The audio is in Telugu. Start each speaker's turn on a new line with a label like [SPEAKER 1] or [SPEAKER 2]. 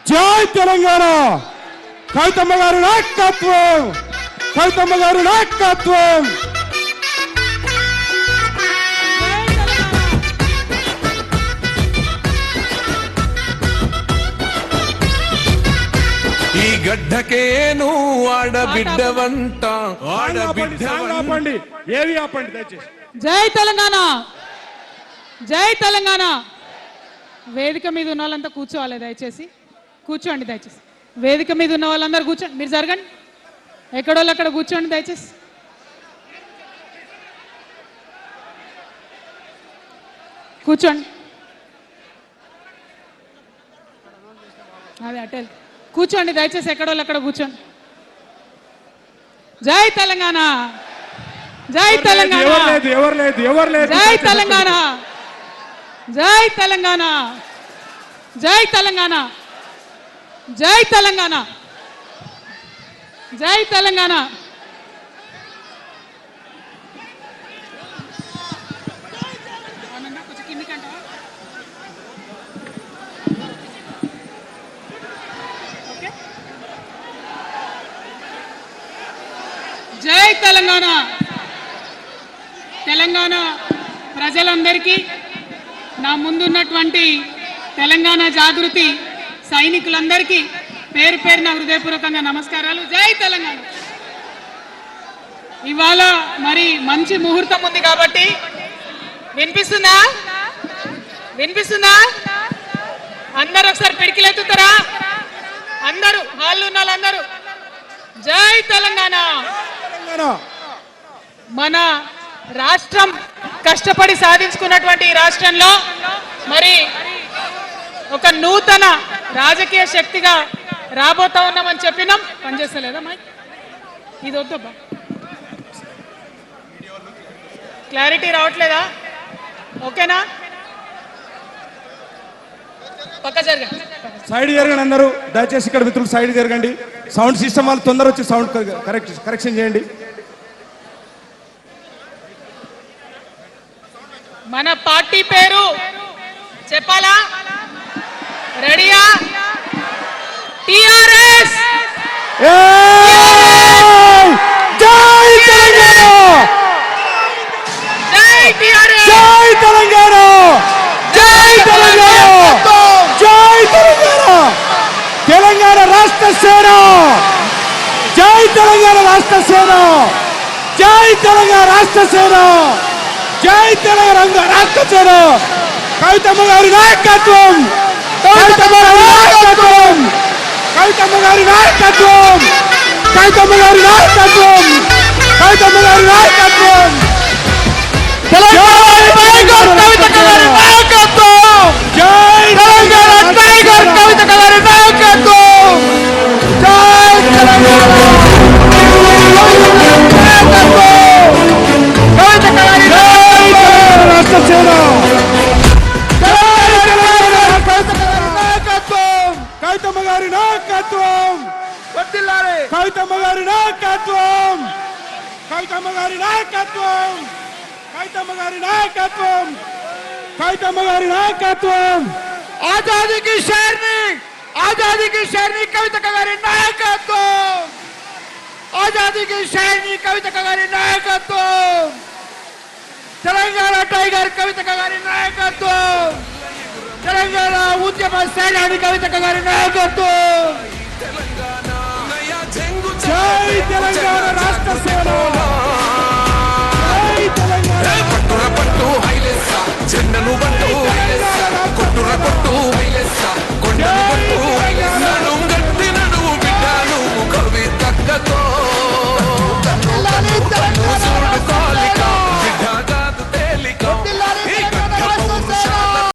[SPEAKER 1] జై తెలంగాణ కవితమ్మ గారి నాయకత్వం కవితమ్మ గారి నాయకత్వం
[SPEAKER 2] ఈ గడ్డకే నువ్వు ఆడబిడ్డవంట
[SPEAKER 1] ఆపండి ఏవి ఆపండి దయచేసి
[SPEAKER 3] జై తెలంగాణ జై తెలంగాణ వేదిక మీద ఉన్న వాళ్ళంతా కూర్చోవాలి దయచేసి కూర్చోండి దయచేసి వేదిక మీద ఉన్న వాళ్ళందరూ కూర్చోండి మీరు జరగండి ఎక్కడోళ్ళు అక్కడ కూర్చోండి దయచేసి కూర్చోండి అదే అటెల్ కూర్చోండి దయచేసి ఎక్కడోళ్ళు అక్కడ కూర్చోండి జై తెలంగాణ జై తెలంగాణ జై తెలంగాణ జై తెలంగాణ జై తెలంగాణ జై తెలంగాణ జై తెలంగాణ జై తెలంగాణ తెలంగాణ ప్రజలందరికీ నా ముందున్నటువంటి తెలంగాణ జాగృతి సైనికులందరికీ పేరు పేరున హృదయపూర్వకంగా నమస్కారాలు. జై తెలంగాణ. ఇవాళ మరి మంచి ముహూర్తం ఉంది కాబట్టి వినిపిస్తుందా వినిపిస్తుందా అందరూ ఒకసారి పిడికిలెత్తుతారా అందరూ హాల్లో ఉన్న వాళ్ళందరూ జై తెలంగాణ. మన రాష్ట్రం కష్టపడి సాధించుకున్నటువంటి ఈ రాష్ట్రంలో మరి ఒక నూతన రాజకీయ శక్తిగా రాబోతా ఉన్నామని చెప్పినాం. పనిచేస్తలేదా మైక్ ఇది వద్దబ్బా క్లారిటీ రావట్లేదా ఓకేనా పక్క జరగండి
[SPEAKER 1] సైడ్ జరగండి అందరూ దయచేసి ఇక్కడ మిత్రులు సైడ్ జరగండి సౌండ్ సిస్టమ్ వాళ్ళు తొందర వచ్చి సౌండ్ కరెక్షన్ చేయండి.
[SPEAKER 3] మన పార్టీ పేరు చెప్పాలా రెడీయా టిఆర్ఎస్
[SPEAKER 1] జై తెలంగాణ
[SPEAKER 3] జై టిఆర్ఎస్
[SPEAKER 1] జై తెలంగాణ జై తెలంగాణ జై తెలంగాణ తెలంగాణ రాష్ట్ర సేన జై తెలంగాణ రాష్ట్ర సేన జై తెలంగాణ రాష్ట్ర సేన జై తెలంగాణ రాష్ట్ర సేన కవితమ్మ గారి నాయకత్వం కవితమ్మ గారి నాయకత్వం కవితమ్మ గారి నాయకత్వం కవితమ్మ గారి నాయకత్వం కవితమ్మ గారి నాయకత్వం జై కవితమ్మ గారి నాయకత్వం జై తెలంగాణ టైగర్ కవితమ్మ గారి నాయకత్వం జై తెలంగాణ రాష్ట్ర సేన కవితమ్మ గారి నాయకత్వం కవితమ్మ గారి నాయకత్వం కవితమ్మ గారి నాయకత్వం కవితమ్మ గారి నాయకత్వం కవితమ్మ గారి నాయకత్వం ఆజాదీ కి షేర్ని కవితమ్మ గారి నాయకత్వం ఆజాదీ కి షేర్ని కవితమ్మ గారి నాయకత్వం తెలంగాణ టైగర్ కవితమ్మ గారి నాయకత్వం తెలంగాణ ఉద్యమ సేనాని కవితమ్మ గారి నాయకత్వం జై తెలంగాణ రాష్ట్ర సేన